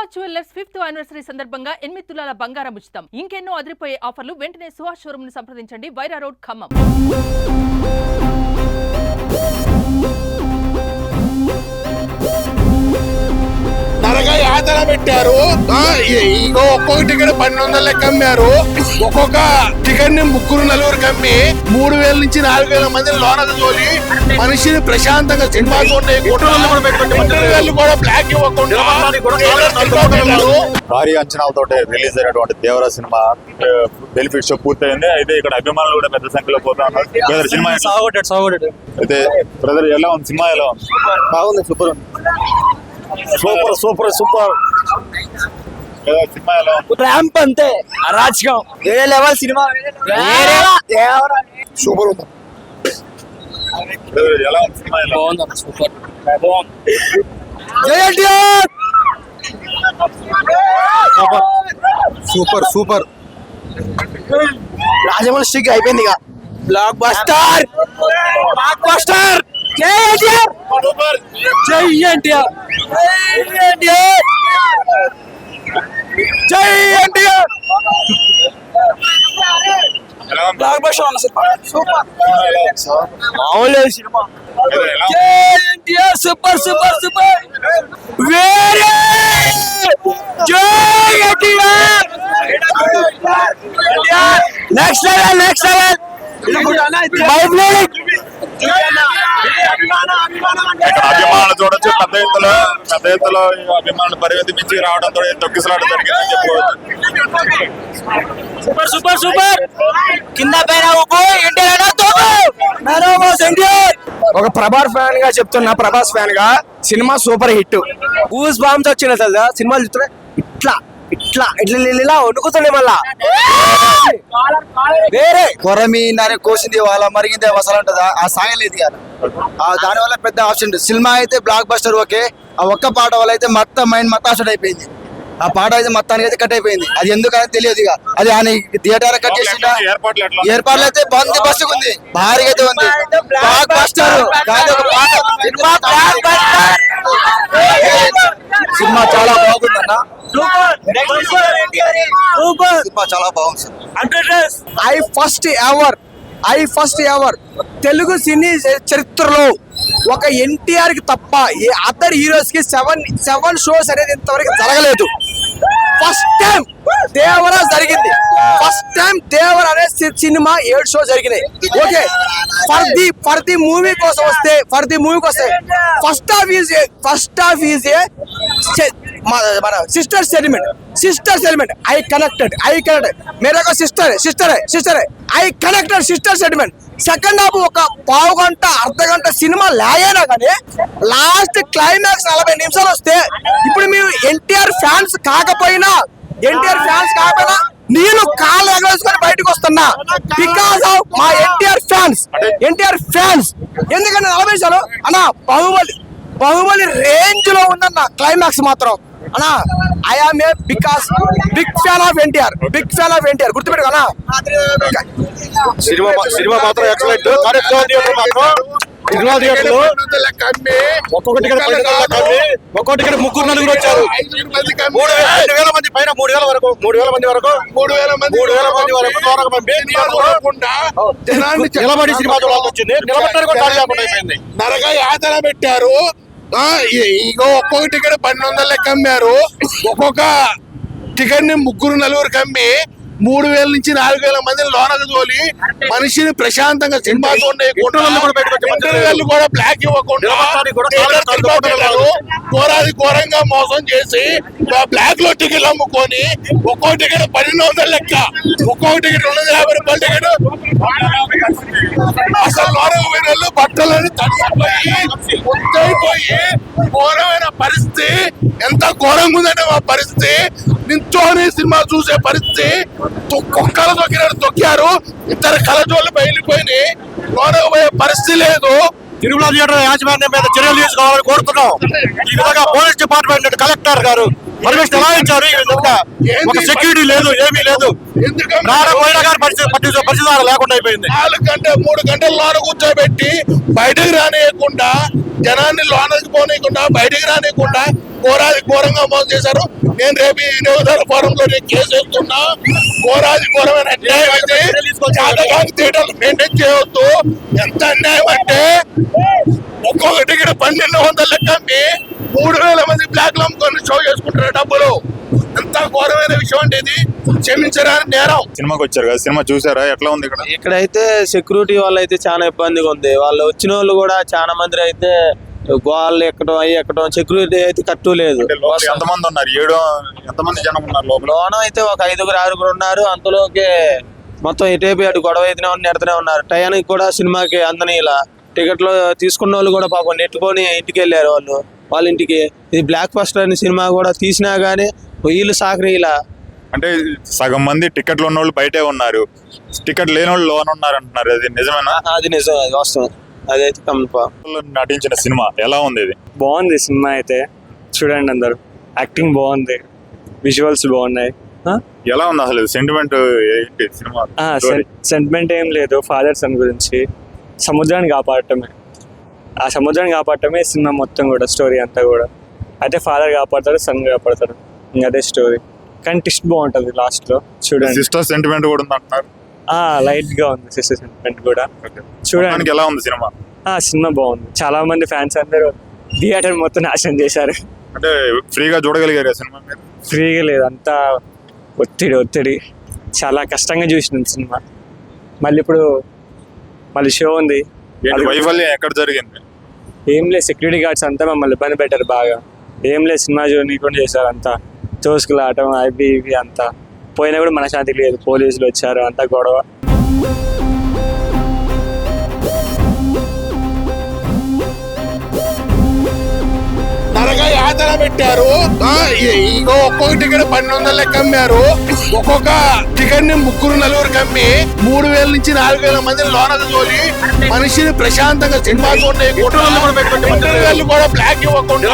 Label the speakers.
Speaker 1: Suhas jewellers 5th anniversary సందర్భంగా 8 తులాల బంగారం ఉచితం. ఇంకెన్నో అదిరిపోయే ఆఫర్లు. వెంటనే సుహాస్ షోరూమ్ ను సంప్రదించండి. వైరా రోడ్, ఖమ్మం.
Speaker 2: నరగా యాతన పెట్టారు. ఇంకో ఒక్కొక్క టికెట్ 1200 లెక్క అమ్మారు. ఒక్కొక్క టికెట్ ని 3-4 అమ్మి 3000 నుంచి 4000 మంది లోనకు తోలి మనిషిని ప్రశాంతంగా సినిమా కూడా బ్లాక్ ఇవ్వకుండా
Speaker 3: భారీ అంచనాలతో రిలీజ్ అయినటువంటి దేవరా సినిమా బెనిఫిట్ షో పూర్తయింది. అయితే ఇక్కడ అభిమానులు కూడా పెద్ద సంఖ్యలో పోతా ఉన్నారు. సినిమా అయితే బ్రదర్ ఎలా ఉంది? సినిమా ఎలా ఉంది?
Speaker 4: బాగుంది, super super super super.
Speaker 3: Cinema ఎలా ఉంది?
Speaker 4: ర్యాంప్ అంతే, అరాచకం, వేరే లెవెల్ సినిమా, సూపర్ ఉంది.
Speaker 3: ఎలా ఉంది సినిమా? ఎలా
Speaker 4: బాగుంది, సూపర్ బాగుంది. Super super. రాజమౌళి స్టిక్ అయిపోయింది ఇక. Block buster, block buster. జై ఎన్టీఆర్, జై ఎన్టీఆర్, జై ఎన్టీఆర్. బ్లాక్ బస్టర్ అన్న సినిమా, సూపర్ మామూలు సినిమా. జై ఎన్టీఆర్, సూపర్ సూపర్ సూపర్. వేరే జై NTR, next level next level.
Speaker 3: అభిమానులు చూడొచ్చు, పెద్ద ఎత్తులో అభిమానులు పరిగెత్తి మించి రావడంతో తొక్కిసలాట జరిగిందని చెప్పుకోవచ్చు.
Speaker 4: Super super super. కింద పైన ఒక ప్రభాస్ ఫ్యాన్ గా చెప్తున్నా, ప్రభాస్ ఫ్యాన్ గా cinema super hit. Goose bumps వచ్చిన సినిమాలు చూస్తున్నా ఇట్లా ఇట్లా ఇట్లా ఇలా వణుకుతుండే. మళ్ళా వేరే కొరమి నరే కోసింది వాళ్ళ మరిగిందే వసలు ఉంటుందా ఆ సాగలేదు కదా. దాని వల్ల పెద్ద ఆప్షన్. సినిమా అయితే బ్లాక్ బస్టర్ ఓకే. ఆ ఒక్క పాట వల్ల అయితే మొత్తం మైండ్ మొత్తం అసలు అయిపోయింది. ఆ పాట అయితే మొత్తానికి అయితే కట్ అయిపోయింది. అది ఎందుకని తెలియదు ఇక. అది ఆయన థియేటర్ కట్ చేసిందా? ఏర్పాట్లు అయితే బంద్ బస్సు ఉంది, భారీగా అయితే ఉంది. బ్లాక్ బస్టర్ కాదు ఒక పాట. సినిమా చాలా బాగుంది అన్న, సినిమా చాలా బాగుంది sir. I first ever Telugu సినీ చరిత్రలో ఒక ఎన్టీఆర్ కి తప్ప ఏ అదర్ హీరోస్ కి 7 షోస్ అనేది ఇంతవరకు జరగలేదు. ఫస్ట్ టైం దేవరా జరిగింది. ఫస్ట్ టైం దేవరా అనే సినిమా 7 షో జరిగినాయి. ఓకే, ఫర్ ది మూవీ కోసం వస్తే ఫస్ట్ హాఫ్ ఈజ్ మన సిస్టర్ సెలిమెంట్ ఐ కనెక్టెడ్ మేరే sister I connected sister sentiment. Second half ఒక పావు గంట అర్ధ గంట సినిమా లాగైనా కానీ లాస్ట్ క్లైమాక్స్ 40 నిమిషాలు వస్తే ఇప్పుడు మీరు ఎన్టీఆర్ ఫ్యాన్స్ కాకపోయినా నేను కాళ్ళు ఎగరేసుకొని బయటకు వస్తున్నా. బికాస్ ఆఫ్ మా ఎన్టీఆర్ ఫ్యాన్స్. ఎందుకంటే 40 నిమిషాలు అన్న బాహుబలి రేంజ్ లో ఉందన్న క్లైమాక్స్ మాత్రం అన్నా. I am a big fan of NTR గుర్తుపెట్టుకో అన్నా.
Speaker 3: సినిమా మాత్రం ఎక్సలెంట్. ఒక్కొక్క టికెట్ 3-4 వచ్చారు. 3,000 మంది పైన 3,000 వరకు 3,000 మంది నిలబడి సినిమా చూడాల్సి వచ్చింది. నిలబడ్డానికి కూడా ఖాళీ కాకుండా అయిపోయింది.
Speaker 2: నరగా యాతన పెట్టారు. ఇంకో ఒక్కొక్క టికెట్ 1200 లెక్క అమ్మారు. ఒక్కొక్క టికెట్ ని 3-4 అమ్మి 3000 నుంచి 4000 మంది లోనకు తోలి మనిషిని ప్రశాంతంగా సినిమా కూడా బ్లాక్ ఇవ్వకుండా ఘోరంగా మోసం చేసి బ్లాక్ లో టికెట్లు అమ్ముకొని ఒక్కో టికెట్ 1200 లెక్క, ఒక్కొక్క టికెట్ 250 రూపాయల టికెట్. అసలు లోనకు పోయిన బట్టలని తడిసిపోయి ఘోరమైన పరిస్థితి. ఎంత ఘోరంగా ఉందంటే మా పరిస్థితి. నించోని సినిమా చూసే పరిస్థితి. కుక్కలు తొక్కారు. 2 కళ్ళజోళ్ళు బయలుపోయి లోనకు పోయే పరిస్థితి లేదు.
Speaker 3: తిరుమల థియేటర్ యాజమాన్యం మీద చర్యలు తీసుకోవాలని కోరుతున్నాం. ఈ విధంగా పోలీస్ డిపార్ట్మెంట్ కలెక్టర్ గారు పర్మిషన్ ఎలా ఇచ్చారు? ఈ విధంగా ఒక సెక్యూరిటీ లేదు, ఏమీ లేదు. పరిస్థితి లేకుండా అయిపోయింది.
Speaker 2: 3 గంటల లోన కూర్చోబెట్టి బయటకు రానియకుండా, జనాన్ని లోనకి పోనీయకుండా, బయటకు రానియకుండా ఘోరాది ఘోరంగా మోసం చేశారు. నేను రేపు ఈ వినియోగదారుల ఫోరంలో నేను కేసు వేస్తున్నా. ఘోరాది ఘోరమైన అన్యాయం అయితే జాతకాన్ని థియేటర్లు మెయింటైన్ చేయవద్దు. ఎంత అన్యాయం అంటే ఒక్కొక్క టికెట్ 1200 లెక్క అమ్మి 3000 మంది బ్లాక్ లో అమ్ముకొని షో చేసుకుంటారు డబ్బులు. ఎంత ఘోరమైన విషయం అంటే ఇది క్షమించరాని నేరం.
Speaker 3: సినిమాకి వచ్చారు కదా, సినిమా చూసారా? ఎట్లా ఉంది ఇక్కడ?
Speaker 5: ఇక్కడైతే సెక్యూరిటీ వాళ్ళు అయితే చాలా ఇబ్బందిగా ఉంది. వాళ్ళు వచ్చిన వాళ్ళు కూడా చాలా మంది అయితే గోళ్ళు ఎక్కడం ఎక్కడం సెక్యూరిటీ అయితే కట్టు లేదు.
Speaker 3: అంటే లోపల ఎంతమంది ఉన్నారు? ఎంతమంది జనం ఉన్నారు లోపల?
Speaker 5: లోన అయితే ఒక 5-6 ఉన్నారు. అంతలోకి మొత్తం ఇటేపి అటు గొడవ అయితేనే నెడుతూనే ఉన్నారు. టయానికి కూడా సినిమాకి అందని ఇలా టికెట్లు తీసుకున్న వాళ్ళు కూడా పాపం నెట్టుకొని ఇంటికి వెళ్ళారు వాళ్ళ ఇంటికి. ఇది బ్లాక్ బస్టర్ అనే సినిమా కూడా తీసినా గానీ వీళ్ళు సాకరి ఇలా.
Speaker 3: అంటే సగం మంది టికెట్లు ఉన్న వాళ్ళు బయటే ఉన్నారు, టికెట్ లేని వాళ్ళు లోన్ ఉన్నారు అంటున్నారు. అది నిజమేనా?
Speaker 5: అది నిజం, అది వాస్తవం. అదైతే కన్ఫర్మ్.
Speaker 3: నటించిన సినిమా ఎలా ఉంది? ఇది
Speaker 6: బాగుంది సినిమా అయితే, చూడండి అందరు. యాక్టింగ్ బాగుంది, విజువల్స్ బాగున్నాయి.
Speaker 3: ఎలా ఉంది అసలు? సెంటిమెంట్ ఏంటి సినిమా?
Speaker 6: సెంటిమెంట్ ఏం లేదు, ఫాదర్ సన్ గురించి. సముద్రాన్ని కాపాడటమే, ఆ సముద్రాన్ని కాపాడటమే సినిమా మొత్తం కూడా, స్టోరీ అంతా కూడా. అయితే ఫాదర్ కాపాడతాడు, సన్ కాపాడతాడు, ఇంకా అదే స్టోరీ. కానీ ట్విస్ట్ బాగుంటుంది లాస్ట్లో, చూడండి.
Speaker 3: సిస్టర్ సెంటిమెంట్ కూడా ఉంది అంటున్నారు.
Speaker 6: లైట్ గా ఉంది సిస్టర్ సెంటిమెంట్ కూడా, చూడండి.
Speaker 3: ఎలా ఉంది సినిమా?
Speaker 6: సినిమా బాగుంది. చాలా మంది ఫ్యాన్స్ అందరూ థియేటర్ మొత్తం నాశనం చేశారు.
Speaker 3: అంటే ఫ్రీగా చూడగలిగారు సినిమా?
Speaker 6: ఫ్రీగా లేదు, అంతా ఒత్తిడి. చాలా కష్టంగా చూసినాం సినిమా. మళ్ళీ ఇప్పుడు మళ్ళీ షో ఉంది.
Speaker 3: వైఫల్యం ఎక్కడ జరిగింది?
Speaker 6: ఏం లేదు, సెక్యూరిటీ గార్డ్స్ అంతా మమ్మల్ని ఇబ్బంది పెట్టారు బాగా. ఏం లేదు, సినిమా చూడకుండా చేశారు అంతా. తోసుకులాటం అవి ఇవి అంతా. పోయినా కూడా మనశ్శాంతి లేదు, పోలీసులు వచ్చారు, అంతా గొడవ.
Speaker 2: నరక యాతన పెట్టారు. ఇగో ఒక్కొక్క టికెట్ 1200 లెక్క అమ్మారు. ఒక్కొక్క టికెట్ ని 3-4 కమ్మి 3000 నుంచి 4000 మందిని లోనకు తోలి మనిషిని ప్రశాంతంగా సినిమా చూడండి. కూడా బ్లాక్ ఇవ్వకుండా